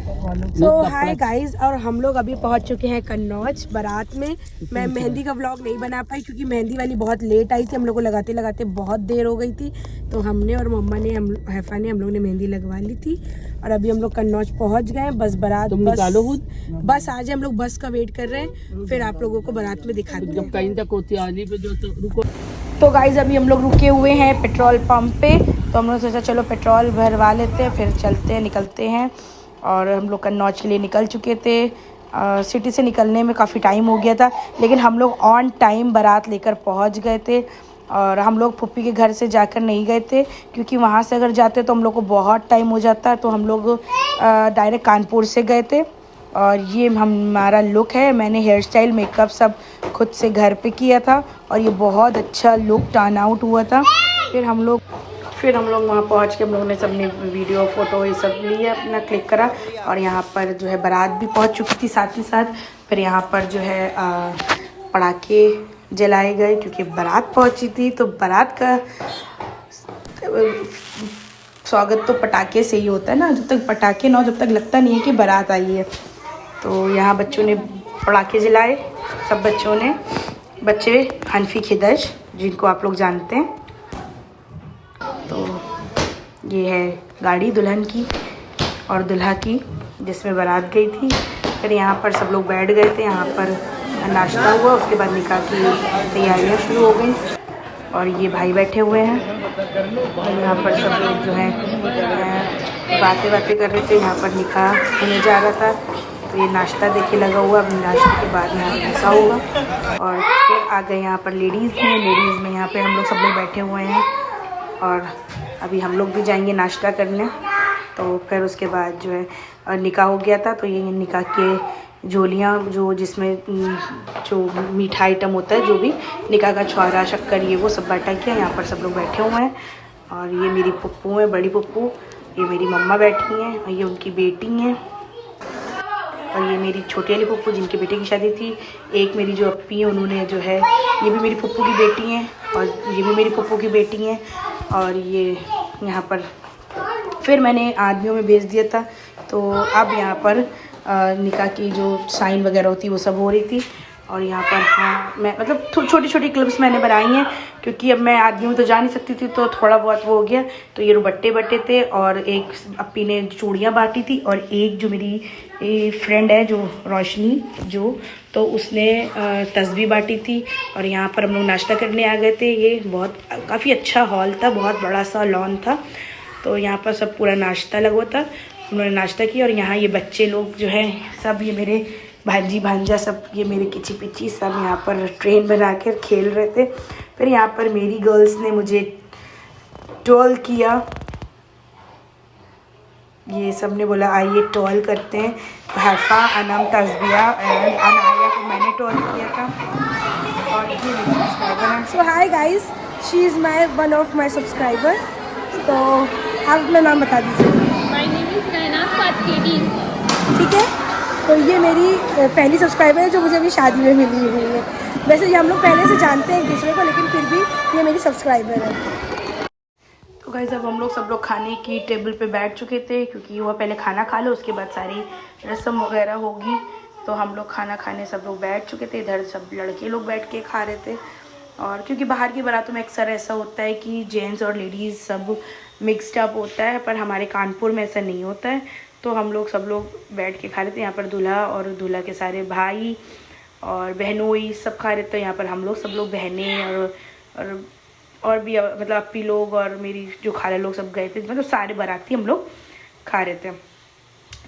सो hi guys, और हम लोग अभी पहुंच चुके हैं कन्नौज बारात में। मैं मेहंदी का व्लॉग नहीं बना पाई क्योंकि मेहंदी वाली बहुत लेट आई थी। हम लोग को लगाते लगाते बहुत देर हो गई थी, तो हमने और मम्मा ने हैफा ने हम लोग ने मेहंदी लगवा ली थी। और अभी हम लोग कन्नौज पहुंच गए। बस बारात बस आज हम लोग बस का वेट कर रहे हैं, फिर आप लोगों को बारात में दिखाते हैं। तो गाइज अभी हम लोग रुके हुए हैं पेट्रोल पंप पे, तो हम लोग सोचा चलो पेट्रोल भरवा लेते हैं, फिर चलते हैं, निकलते हैं। और हम लोग कन्नौज के लिए निकल चुके थे। सिटी से निकलने में काफ़ी टाइम हो गया था, लेकिन हम लोग ऑन टाइम बारात लेकर पहुंच गए थे। और हम लोग फुप्पी के घर से जाकर नहीं गए थे क्योंकि वहाँ से अगर जाते तो हम लोग को बहुत टाइम हो जाता, तो हम लोग डायरेक्ट कानपुर से गए थे। और ये हमारा लुक है। मैंने हेयर स्टाइल मेकअप सब खुद से घर पे किया था और ये बहुत अच्छा लुक टर्न आउट हुआ था। फिर हम लोग वहाँ पहुँच के हम लोगों ने सबने वीडियो फ़ोटो ये सब लिया, अपना क्लिक करा। और यहाँ पर जो है बारात भी पहुँच चुकी थी साथ ही साथ। फिर यहाँ पर जो है पटाखे जलाए गए क्योंकि बारात पहुँची थी, तो बारात का स्वागत तो पटाखे से ही होता है ना। जब तक पटाखे ना हो जब तक लगता नहीं है कि बारात आई है। तो यहाँ बच्चों ने पटाखे जलाए, सब बच्चों ने, बच्चे हनफी खिदश जिनको आप लोग जानते हैं। तो ये है गाड़ी दुल्हन की और दुल्हा की जिसमें बारात गई थी। फिर यहाँ पर सब लोग बैठ गए थे, यहाँ पर नाश्ता हुआ, उसके बाद निकाह की तैयारियाँ शुरू हो गई। और ये भाई बैठे हुए हैं और यहाँ पर सब लोग जो है बातें कर रहे थे। यहाँ पर निकाह होने जा रहा था, तो ये नाश्ता देखिए लगा हुआ। अब नाश्ते के बाद यहाँ पर निकाह होगा। और फिर आ गए यहाँ पर लेडीज़ में यहाँ पे हम लोग सब लोग बैठे हुए हैं। और अभी हम लोग भी जाएंगे नाश्ता करने। तो फिर उसके बाद जो है निकाह हो गया था, तो ये निकाह के झोलियाँ जो जिसमें जो मीठा आइटम होता है, जो भी निकाह का छुआरा शक्कर ये वो सब बांटा गया। यहाँ पर सब लोग बैठे हुए हैं। और ये मेरी पप्पू है, बड़ी पप्पू, ये मेरी मम्मा बैठी हैं और ये उनकी बेटी हैं। और ये मेरी छोटी वाली पप्पू जिनके बेटे की शादी थी। एक मेरी जो अप्पी है उन्होंने जो है, ये भी मेरी पप्पू की बेटी हैं और ये भी मेरी पप्पू की बेटी हैं। और ये यहाँ पर फिर मैंने आदमियों में भेज दिया था, तो अब यहाँ पर निकाह की जो साइन वगैरह होती है वो सब हो रही थी। और यहाँ पर हाँ मैं मतलब छोटी छोटी क्लिप्स मैंने बनाई हैं क्योंकि अब मैं आदमी में तो जा नहीं सकती थी, तो थोड़ा बहुत वो हो गया। तो ये रुबट्टे बटे थे और एक अप्पी ने चूड़ियाँ बांटी थी और एक जो मेरी फ्रेंड है जो रोशनी जो, तो उसने तस्बीह बांटी थी। और यहाँ पर हम लोग नाश्ता करने आ गए थे। ये बहुत काफ़ी अच्छा हॉल था, बहुत बड़ा सा लॉन था, तो यहाँ पर सब पूरा नाश्ता लगा हुआ था। उन्होंने नाश्ता किया। और यहाँ ये बच्चे लोग जो है सब, ये मेरे भांजी भांजा सब, ये मेरे किची पिची सब यहाँ पर ट्रेन बना कर खेल रहे थे। फिर यहाँ पर मेरी गर्ल्स ने मुझे टॉल किया, ये सब ने बोला आइए टॉल करते हैं। हैफा, अनम, तस्बिया एंड अनाया को मैंने टॉल किया था। और ये मेरी सब्सक्राइबर हैं। So hi guys, she is my one of my subscriber. तो आप अपना नाम बता दीजिए। माय नेम इज़ नैना फातकेडी। ठीक है, तो ये मेरी पहली सब्सक्राइबर है जो मुझे अभी शादी में मिली हुई है। वैसे ये हम लोग पहले से जानते हैं एक दूसरे को, लेकिन फिर भी ये मेरी सब्सक्राइबर है। तो गाइस अब हम लोग सब लोग खाने की टेबल पे बैठ चुके थे क्योंकि वो पहले खाना खा लो, उसके बाद सारी रस्म वगैरह होगी। तो हम लोग खाना खाने सब लोग बैठ चुके थे। इधर सब लड़के लोग बैठ के खा रहे थे। और क्योंकि बाहर की बारातों में अक्सर ऐसा होता है कि जेंट्स और लेडीज़ सब मिक्सड अप होता है, पर हमारे कानपुर में ऐसा नहीं होता है। तो हम लोग सब लोग बैठ के खा रहे थे। यहाँ पर दूल्हा और दूल्हा के सारे भाई और बहनोई सब खा रहे थे। यहाँ पर हम लोग सब लोग बहनें और भी मतलब अप्पी लोग और मेरी जो खाला लोग सब गए थे, मतलब सारे बाराती हम लोग खा रहे थे।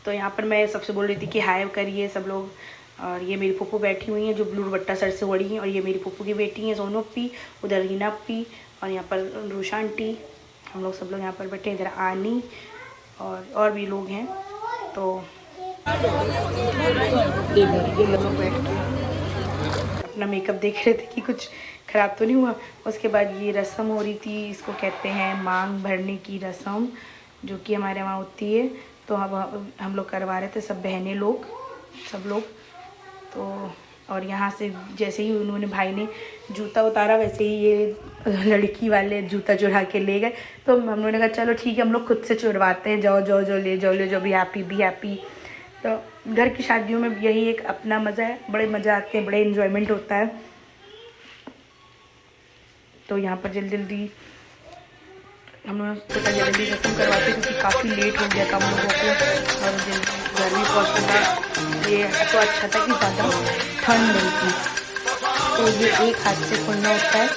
तो यहाँ पर मैं सबसे बोल रही थी कि हाय करिए सब लोग। और ये मेरी पप्पू बैठी हुई हैं जो ब्लू दुपट्टा सर से ओढ़ी हैं। और ये मेरी पप्पू की बेटी हैं सोनू अप्पी, उधर रीना अप्पी और यहाँ पर रूशा आंटी। हम लोग सब लोग यहाँ पर बैठे, इधर आनी और भी लोग हैं। तो लोग बैठ के अपना मेकअप देख रहे थे कि कुछ ख़राब तो नहीं हुआ। उसके बाद ये रस्म हो रही थी, इसको कहते हैं मांग भरने की रस्म, जो कि हमारे वहाँ होती है। तो हम लोग करवा रहे थे, सब बहनें लोग सब लोग। तो और यहाँ से जैसे ही उन्होंने भाई ने जूता उतारा वैसे ही ये लड़की वाले जूता चुरा के ले गए। तो हम लोगों ने कहा चलो ठीक है हम लोग खुद से चुरवाते हैं, जाओ ले जाओ भी हैप्पी तो घर की शादियों में यही एक अपना मज़ा है, बड़े मज़ा आते हैं, बड़े इन्जॉयमेंट होता है। तो यहाँ पर जल्दी जल्दी हम लोग सोचा जल्दी रस्म करवाते क्योंकि काफ़ी लेट हो गया था हम लोगों को और जल्दी घर भी पहुँचना था। ये तो अच्छा था कि ज़्यादा ठंड नहीं थी। तो ये एक हाथ से खोलना होता है,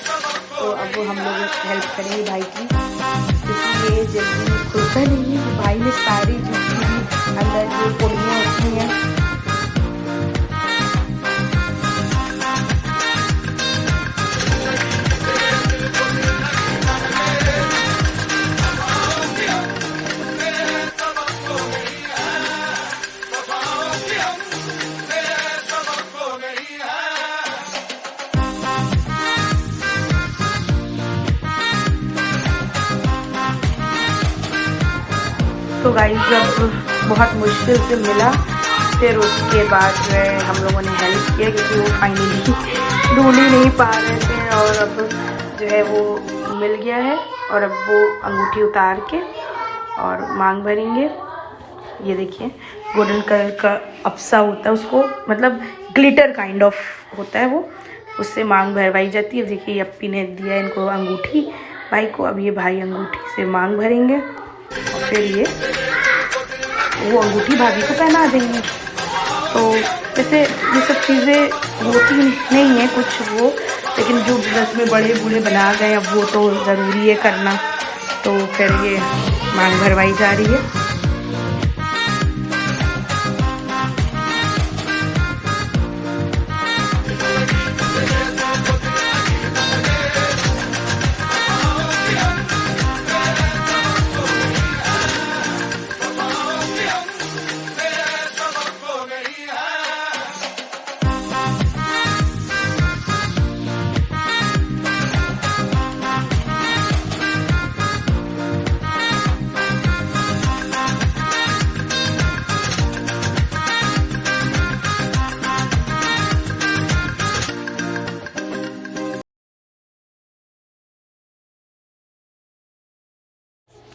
तो अब हम लोग हेल्प करेंगे भाई की क्योंकि ये जल्दी खुलता नहीं है। भाई ने सारी जितनी अंदर जो पोड़ियाँ होती हैं तो गाइस जब बहुत मुश्किल से मिला फिर उसके बाद जो है हम लोगों ने हेल्प किया क्योंकि वो फाइनली ढूंढ ही नहीं पा रहे थे और अब जो है वो मिल गया है। और अब वो अंगूठी उतार के और मांग भरेंगे। ये देखिए गोल्डन कलर का अप्सा होता है, उसको मतलब ग्लिटर काइंड ऑफ होता है वो, उससे मांग भरवाई जाती है। देखिए अप्पी ने दिया इनको अंगूठी भाई को, अब ये भाई अंगूठी से मांग भरेंगे और फिर ये वो अंगूठी भाभी को पहना देंगे। तो जैसे ये सब चीज़ें होती नहीं है कुछ वो, लेकिन जो रस्में बड़े बूढ़े बना गए अब वो तो ज़रूरी है करना। तो फिर ये मांग भरवाई जा रही है।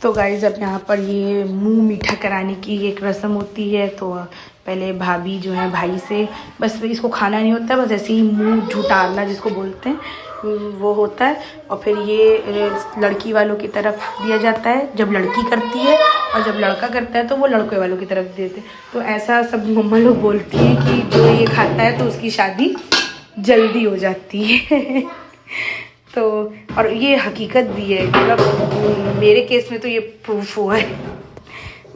तो गाइज़ अब यहाँ पर ये मुंह मीठा कराने की एक रस्म होती है। तो पहले भाभी जो है भाई से बस इसको खाना नहीं होता, बस ऐसे ही मुंह झुटारना जिसको बोलते हैं वो होता है। और फिर ये लड़की वालों की तरफ दिया जाता है जब लड़की करती है, और जब लड़का करता है तो वो लड़के वालों की तरफ देते हैं। तो ऐसा सब मम्मा लोग बोलती है कि जो ये खाता है तो उसकी शादी जल्दी हो जाती है। तो और ये हकीकत भी है, मतलब मेरे केस में तो ये प्रूफ हुआ है।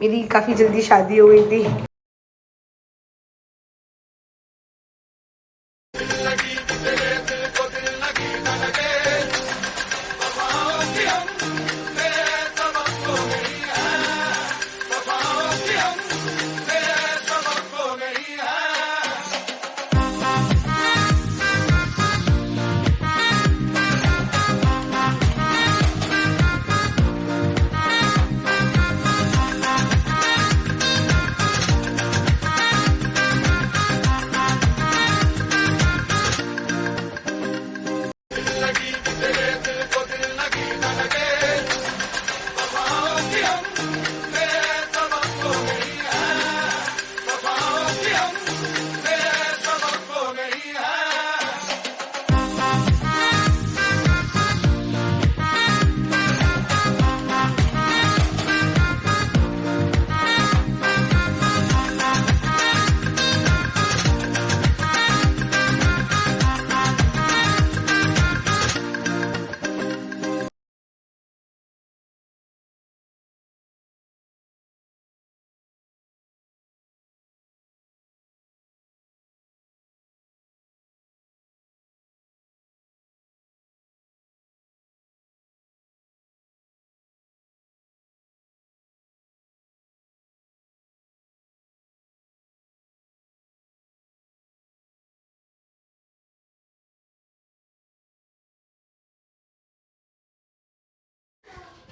मेरी काफ़ी जल्दी शादी हो गई थी।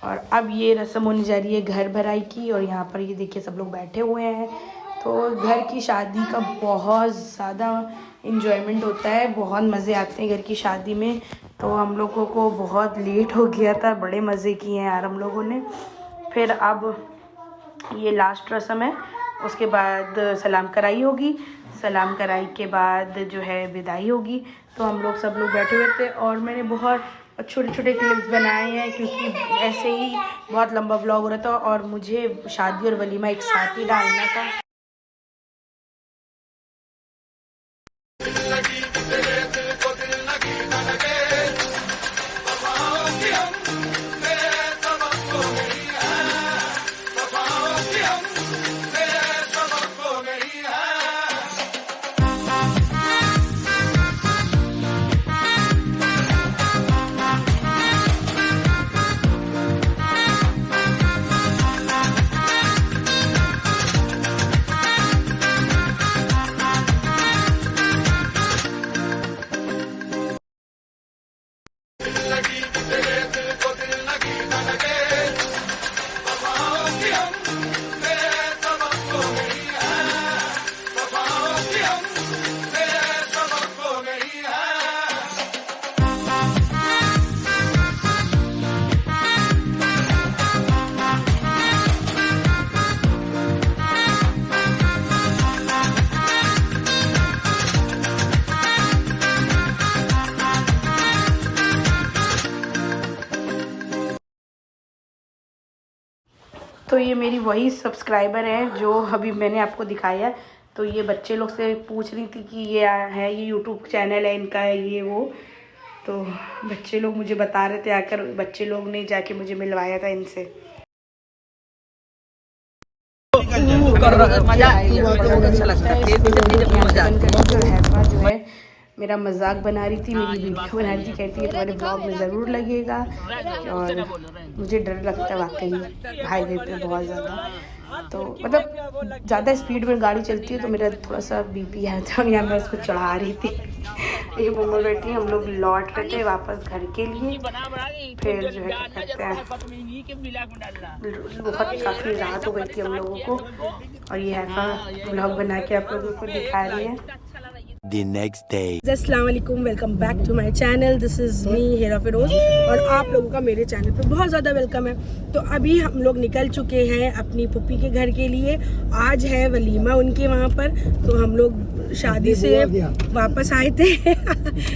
और अब ये रस्म होने जा रही है घर भराई की। और यहाँ पर ये देखिए सब लोग बैठे हुए हैं। तो घर की शादी का बहुत ज़्यादा इन्जॉयमेंट होता है, बहुत मज़े आते हैं घर की शादी में। तो हम लोगों को बहुत लेट हो गया था, बड़े मज़े किए हैं यार हम लोगों ने। फिर अब ये लास्ट रस्म है उसके बाद सलाम कराई होगी, सलाम कराई के बाद जो है विदाई होगी। तो हम लोग सब लोग बैठे हुए थे और मैंने बहुत छोटे छोटे क्लिप्स बनाए हैं क्योंकि ऐसे ही बहुत लंबा व्लॉग हो रहा था और मुझे शादी और वलीमा एक साथ ही डालना था। तो ये मेरी वही सब्सक्राइबर है जो अभी मैंने आपको दिखाया। तो ये बच्चे लोग से पूछ रही थी कि ये है, ये यूट्यूब चैनल है इनका, है ये वो। तो बच्चे लोग मुझे बता रहे थे आकर, बच्चे लोग ने जाके मुझे मिलवाया था इनसे। जो है मेरा मजाक बना रही थी, मेरी वीडियो बना रही थी, कहती है तुम्हारे ब्लॉग में ज़रूर लगेगा। और मुझे डर लगता है वाकई हाईवे पे बहुत ज़्यादा, तो मतलब ज़्यादा स्पीड में गाड़ी चलती है तो मेरा थोड़ा सा बीपी है, तो यहाँ मैं उसको चढ़ा रही थी। ये मोमो बैठी, हम लोग लौट रहे थे वापस घर के लिए। फिर जो है क्या कहते हैं, बहुत काफ़ी रात हो गई थी हम लोगों को और ये हैफा ब्लॉग बना के आप लोगों को दिखा रही है। The next day. अस्सलाम वालेकुम, welcome back to my channel. This is me Hera Firoz और आप लोगों का मेरे चैनल पे बहुत ज़्यादा वेलकम है। तो अभी हम लोग निकल चुके हैं अपनी पुप्पी के घर के लिए। आज है वलीमा उनके वहाँ पर, तो हम लोग शादी से वापस आए थे।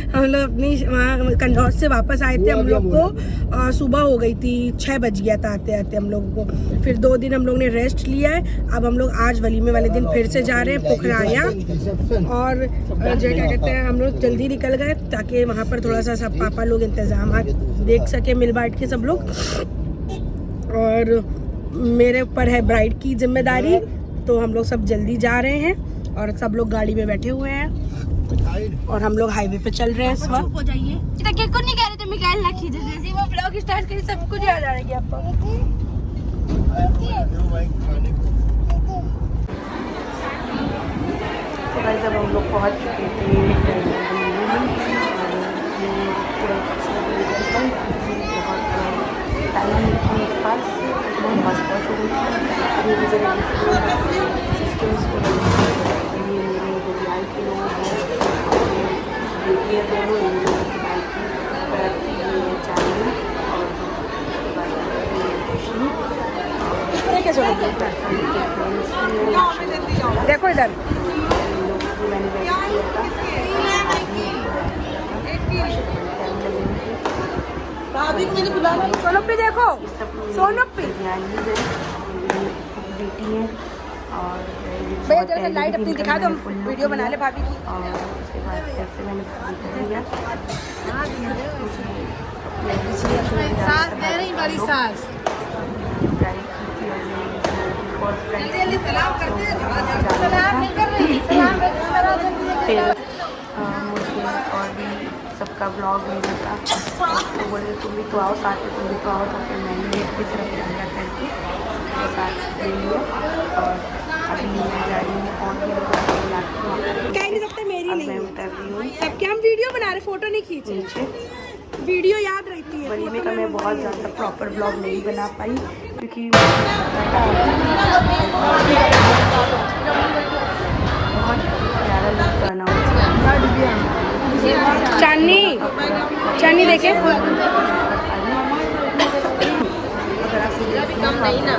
हम लोग अपनी वहाँ कंदौर से वापस आए थे। हम लोग को सुबह हो गई थी, 6 बज गया था आते आते हम लोगों को। फिर 2 दिन हम लोग ने रेस्ट लिया है। अब हम लोग आज वलीमे वाले दिन फिर से जा रहे हैं पुखराया, और जो क्या कहते हैं हम लोग जल्दी निकल गए ताकि वहाँ पर थोड़ा सा सब पापा लोग इंतजाम देख सके, मिल बांट के सब लोग। और मेरे ऊपर है ब्राइड की जिम्मेदारी, तो हम लोग सब जल्दी जा रहे हैं और सब लोग गाड़ी में बैठे हुए हैं और हम लोग हाईवे पे चल रहे हैं इस वक्त। हो जाइए, केक को नहीं कह रहे थे मिकाइल ना खींचे, जैसे वो ब्लॉग स्टार्ट करी सब कुछ याद आ रहा है आपको। तो भाई जब हम लोग पहुँच चुके थे पास बहुत पास पहुँच हो गई थी। ये सिस्टर्स को ये मेरे बुलाई के लोग हैं, बेटियाँ दोनों बुलाई की चाहिए। और उसके बाद देखो इधर मैंने सोनप्पी देखो, सोनप्पी बेटी है। और भैया जरा सा लाइट अपनी दिखा दो, वीडियो बना ले भाभी की। और उसके बाद कैसे मैंने सास दे रही, बड़ी सास फिर मुझे और भी सबका ब्लॉग नहीं था, तो बोले तुम भी तो आओ साथ में, तुम भी तो आओ। तो फिर मैंने एक तरफ कैमरा करके साथ ले लिया और अभी मैं जा रही हूँ और भी लोग कह नहीं सकते मेरी नहीं, मैं उतर रही हूँ। सबके हम वीडियो बना रहे, फोटो नहीं खींचे, वीडियो याद रहती है। वलीमे का मैं बहुत ज़्यादा प्रॉपर ब्लॉग नहीं बना पाई क्योंकि बहुत प्यारा लुक बना। चांदनी चांदनी देखे अगर आप कम नहीं ना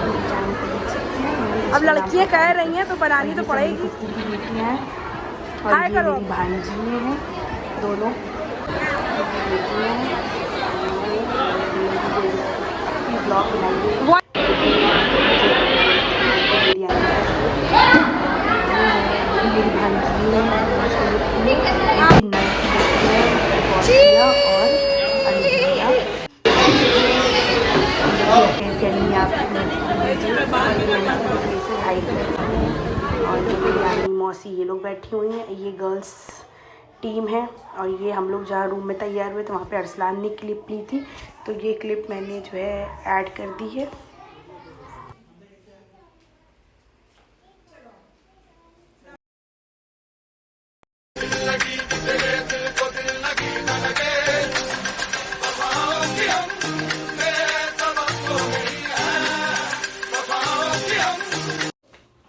अब लड़कियां कह रही हैं तो बनानी तो पड़ेगी। बेटियाँ और हाय ये करो। मेरी भांजी हैं दोनों बेटियाँ हैं। ब्लॉग बनाइए मेरी भांजी है और अलविदा और जो मेरी मौसी ये लोग बैठी हुई हैं, ये गर्ल्स टीम है। और ये हम लोग जहाँ रूम में तैयार हुए थे वहाँ पे अरसलान ने क्लिप ली थी, तो ये क्लिप मैंने जो है ऐड कर दी है।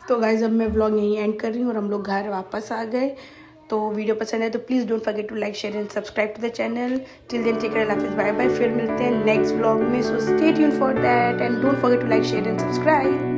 तो गाइज अब मैं व्लॉग यहीं एंड कर रही हूँ और हम लोग घर वापस आ गए। तो वीडियो पसंद है तो please don't forget to like share and subscribe to the channel. Till then take care, अल्लाह हाफिज़, बाय बाय। फिर मिलते हैं नेक्स्ट व्लॉग में, so stay tuned for that and don't forget to like share and subscribe.